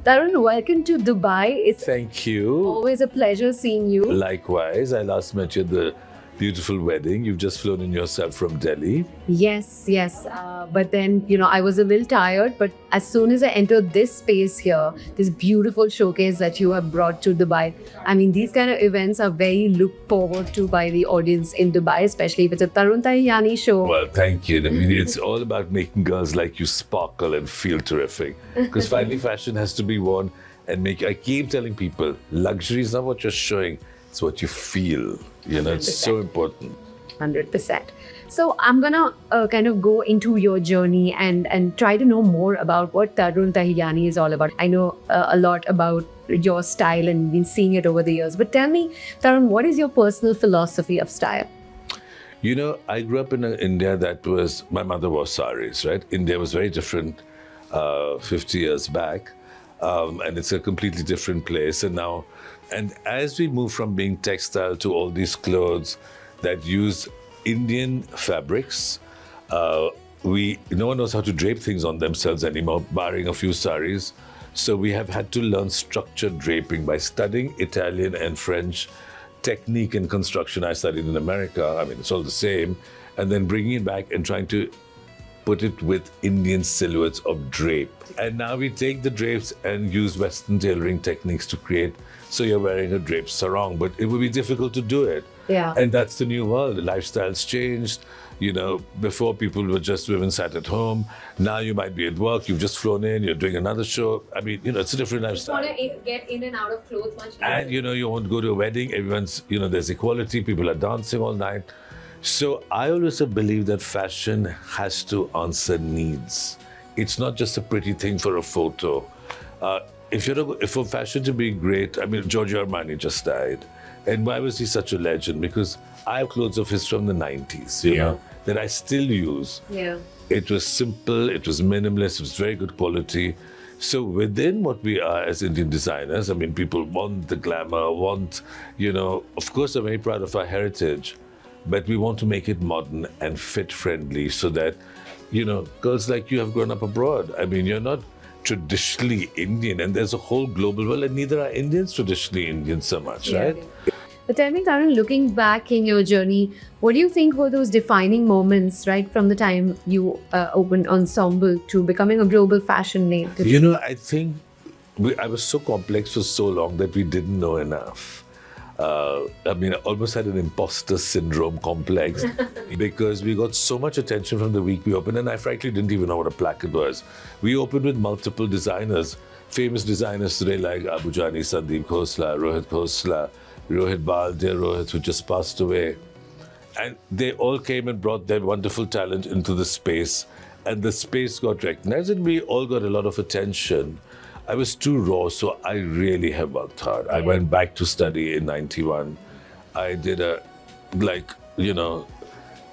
Tarun, welcome to Dubai. It's Thank you. always a pleasure seeing you. Likewise, I last met you at the beautiful wedding. You've just flown in yourself from Delhi. Yes, yes. But then, I was a little tired. But as soon as I entered this space here, this beautiful showcase that you have brought to Dubai, I mean, these kind of events are very looked forward to by the audience in Dubai, especially if it's a Tarun Tahiliani show. Well, thank you. I mean, it's all about making girls like you sparkle and feel terrific. Because finally, fashion has to be worn and make. I keep telling people, luxury is not what you're showing; it's what you feel. It's so important. 100%. So I'm gonna kind of go into your journey and try to know more about what Tarun Tahiliani is all about. I know a lot about your style and been seeing it over the years. But tell me, Tarun, what is your personal philosophy of style? I grew up in India that was, my mother wore saris, right? India was very different 50 years back. And it's a completely different place. And as we move from being textile to all these clothes that use Indian fabrics, no one knows how to drape things on themselves anymore, barring a few saris. So we have had to learn structured draping by studying Italian and French technique and construction. I studied in America. I mean, it's all the same. And then bringing it back and trying to put it with Indian silhouettes of drape. And now we take the drapes and use Western tailoring techniques to create, so you're wearing a draped sarong, but it would be difficult to do it. Yeah. And that's the new world. The lifestyle's changed. Before people were just women sat at home. Now you might be at work, you've just flown in, you're doing another show. I mean, it's a different lifestyle. You want to get in and out of clothes much easier. And, you want to go to a wedding, everyone's, there's equality, people are dancing all night. So I always have believed that fashion has to answer needs. It's not just a pretty thing for a photo. If for fashion to be great, I mean, Giorgio Armani just died. And why was he such a legend? Because I have clothes of his from the 90s, you know, that I still use. Yeah. It was simple, it was minimalist, it was very good quality. So within what we are as Indian designers, I mean, people want the glamour, of course, I'm very proud of our heritage, but we want to make it modern and fit friendly so that, girls like you have grown up abroad. I mean, you're not traditionally Indian, and there's a whole global world, and neither are Indians traditionally Indian so much, right? But tell me, Tarun, looking back in your journey, what do you think were those defining moments, right, from the time you opened Hon'ble to becoming a global fashion name? I think I was so complex for so long that we didn't know enough. I almost had an imposter syndrome complex because we got so much attention from the week we opened, and I frankly didn't even know what a placard was. We opened with multiple designers, famous designers today like Abu Jani, Sandeep Khosla, Rohit Bal, dear Rohit, who just passed away. And they all came and brought their wonderful talent into the space, and the space got recognized, and we all got a lot of attention. I was too raw, so I really have worked hard. I went back to study in 91. I did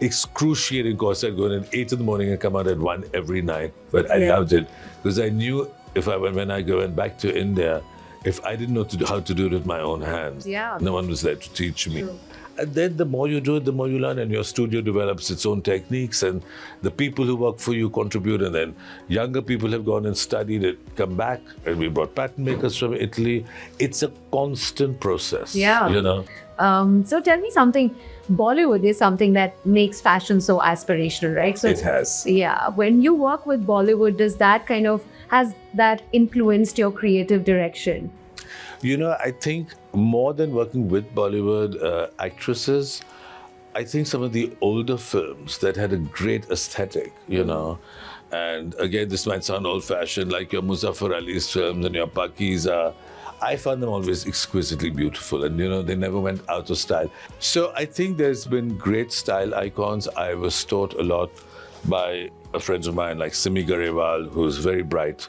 excruciating course. I'd go in at 8 in the morning and come out at 1 every night. But I loved it because I knew when I went back to India, if I didn't know how to do it with my own hands, no one was there to teach me. True. And then the more you do it, the more you learn, and your studio develops its own techniques, and the people who work for you contribute, and then younger people have gone and studied it, come back, and we brought pattern makers from Italy. It's a constant process, So tell me something. Bollywood is something that makes fashion so aspirational, right? So it has. Yeah. When you work with Bollywood, has that influenced your creative direction? I think more than working with Bollywood actresses, I think some of the older films that had a great aesthetic, and again, this might sound old-fashioned, like your Muzaffar Ali's films and your Pakiza. I found them always exquisitely beautiful, and they never went out of style. So I think there's been great style icons. I was taught a lot by friends of mine like Simi Garewal, who's very bright.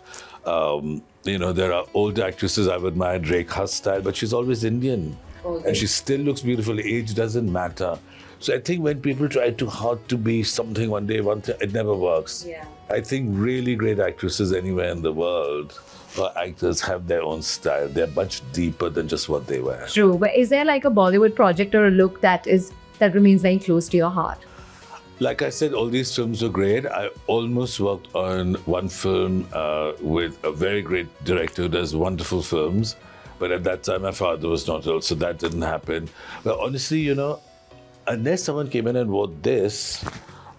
There are old actresses I've admired, Rekha's style, but she's always Indian. Okay. And she still looks beautiful. Age doesn't matter. So I think when people try too hard to be something one day, it never works. Yeah. I think really great actresses anywhere in the world or actors have their own style. They're much deeper than just what they wear. True. But is there like a Bollywood project or a look that remains very close to your heart? Like I said, all these films were great. I almost worked on one film with a very great director who does wonderful films. But at that time, my father was not ill, so that didn't happen. But honestly, you know, unless someone came in and wore this,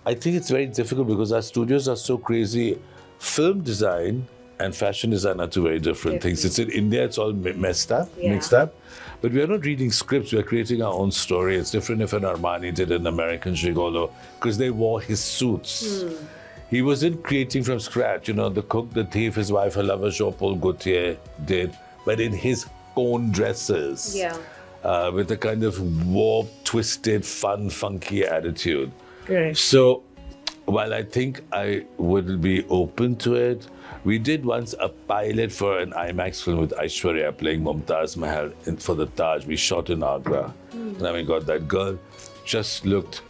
I think it's very difficult because our studios are so crazy. Film design and fashion design are two very different things. It's in India, it's all mixed up. But we are not reading scripts, we are creating our own story. It's different if an Armani did an American Gigolo, because they wore his suits. He wasn't creating from scratch. You know, the cook, the thief, his wife, her lover, Jean-Paul Gaultier did, but in his own dresses. With a kind of warped, twisted, fun, funky attitude. Correct. So, while I think I would be open to it, we did once a pilot for an IMAX film with Aishwarya playing Mumtaz Mahal for the Taj. We shot in Agra. And then we got that girl, just looked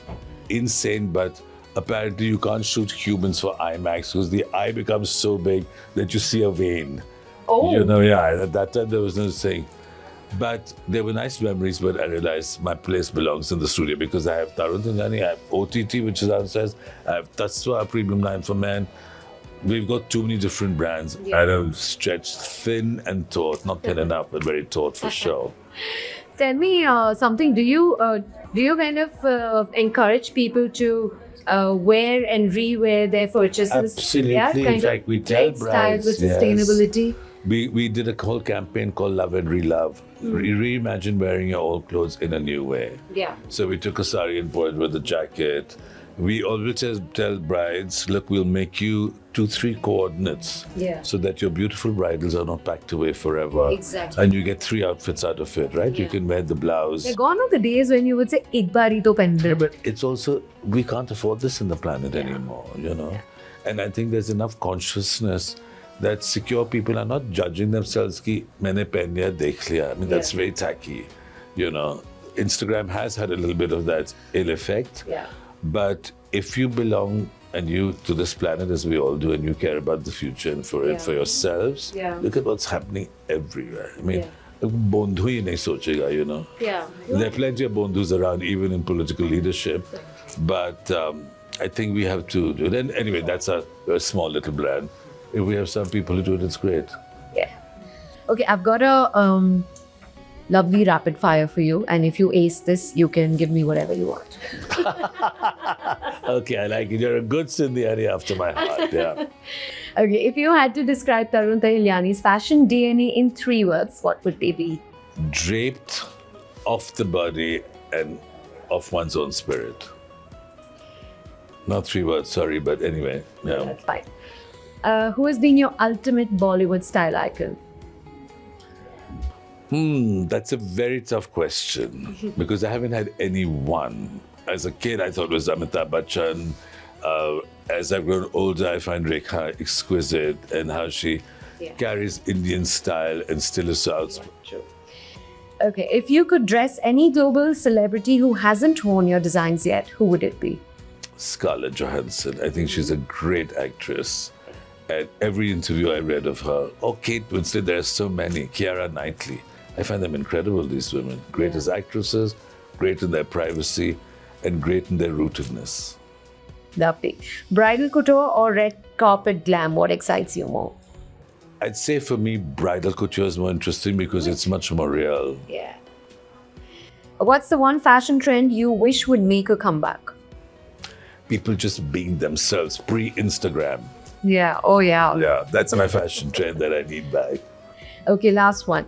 insane, but apparently you can't shoot humans for IMAX because the eye becomes so big that you see a vein. Oh. You know, yeah, at that time there was no saying. But there were nice memories, but I realized my place belongs in the studio because I have Tarun Tahiliani, I have OTT, which is downstairs, I have Taswa, a premium line for men. We've got too many different brands. I have stretched thin and taut, not thin enough, but very taut for sure. Tell me something. Do you kind of encourage people to wear and rewear their purchases? Absolutely. Yeah, In fact, we tell brides with sustainability. We did a whole campaign called Love and Relove. Reimagine wearing your old clothes in a new way. Yeah. So we took a sari and put it with a jacket. We always tell brides, look, we'll make you 2-3 coordinates so that your beautiful bridals are not packed away forever. Exactly. And you get 3 outfits out of it, right? You can wear the blouse. They're gone are the days when you would say, "Ek baar hi to pehn le." But it's also, we can't afford this in the planet anymore, you know? And I think there's enough consciousness that secure people are not judging themselves ki maine pehn liya, dekh liya. I mean, that's very tacky, you know? Instagram has had a little bit of that ill effect. But if you belong and you to this planet, as we all do, and you care about the future and for it, for yourselves, look at what's happening everywhere. I mean, bondhu hi nahi sochega, you know. There are plenty of bondhus around, even in political leadership. But I think we have to do it. And anyway, that's a small little brand. If we have some people who do it, it's great. Okay, I've got a lovely rapid fire for you, and if you ace this, you can give me whatever you want. Okay, I like it. You're a good Sindhiani after my heart. Yeah. Okay, if you had to describe Tarun Tahiliani's fashion DNA in 3 words, what would they be? Draped off the body and off one's own spirit. Not 3 words, sorry, but anyway. Yeah. That's fine. Who has been your ultimate Bollywood style icon? That's a very tough question because I haven't had any one. As a kid, I thought it was Amitabh Bachchan. As I've grown older, I find Rekha exquisite and how she carries Indian style and still is so outspoken. Okay, if you could dress any global celebrity who hasn't worn your designs yet, who would it be? Scarlett Johansson. I think she's a great actress. And every interview I read of her, Kate Winslet, there are so many. Keira Knightley. I find them incredible, these women. Great as actresses, great in their privacy, and great in their rootedness. Lovely. Bridal couture or red carpet glam, what excites you more? I'd say for me, bridal couture is more interesting because it's much more real. Yeah. What's the one fashion trend you wish would make a comeback? People just being themselves, pre-Instagram. Yeah, oh yeah. Yeah, that's my fashion trend that I need back. Okay, last one.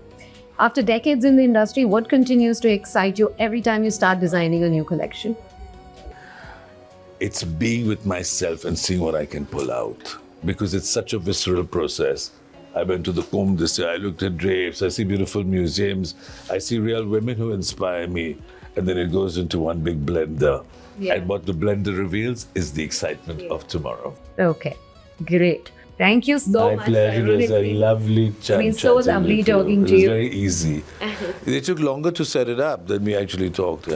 After decades in the industry, what continues to excite you every time you start designing a new collection? It's being with myself and seeing what I can pull out because it's such a visceral process. I went to the Kumbh this year, I looked at drapes, I see beautiful museums, I see real women who inspire me, and then it goes into one big blender. And what the blender reveals is the excitement of tomorrow. Okay, great. Thank you so much. My pleasure. It was a lovely chat. It's been so lovely talking to you. It was very easy. It took longer to set it up than we actually talked.